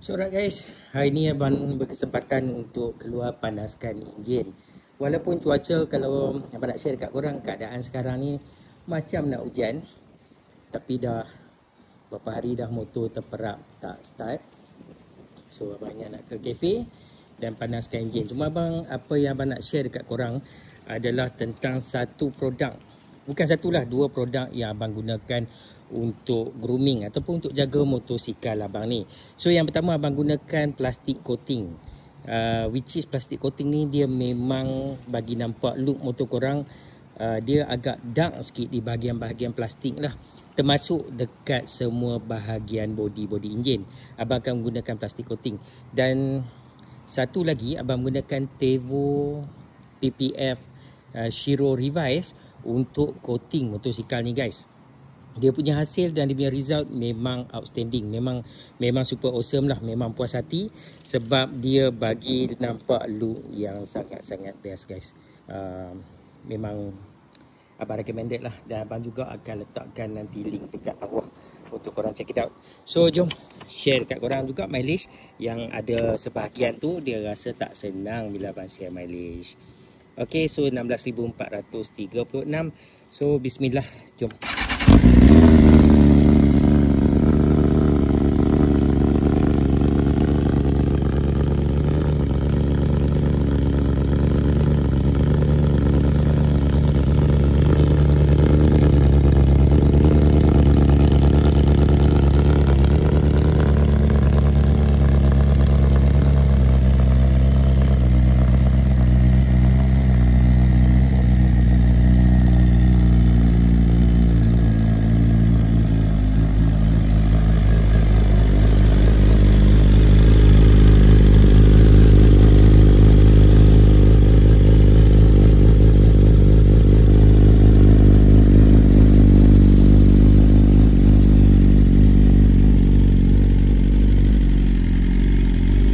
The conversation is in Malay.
So alright guys, hari ni abang berkesempatan untuk keluar panaskan enjin. Walaupun cuaca, kalau abang nak share dekat korang, keadaan sekarang ni macam nak hujan, tapi dah berapa hari dah motor terperap tak start. So abang nak ke kafe dan panaskan enjin. Cuma abang, apa yang abang nak share dekat korang adalah tentang satu produk, bukan satulah, dua produk yang abang gunakan untuk grooming ataupun untuk jaga motosikal abang ni. So yang pertama, abang gunakan plastik coating, which is plastik coating ni dia memang bagi nampak look motor korang, dia agak dark sikit di bahagian-bahagian plastik lah, termasuk dekat semua bahagian body enjin. Abang akan menggunakan plastik coating. Dan satu lagi, abang menggunakan Tevo PPF Shiro Revise untuk coating motosikal ni guys. Dia punya hasil dan dia punya result memang outstanding, memang super awesome lah, memang puas hati sebab dia bagi nampak look yang sangat-sangat best guys. Memang abang recommended lah, dan abang juga akan letakkan nanti link dekat bawah untuk korang check it out. So jom share dekat korang juga mileage yang ada sebahagian tu dia rasa tak senang bila abang share mileage. Okay, so 16,436. So bismillah, jom.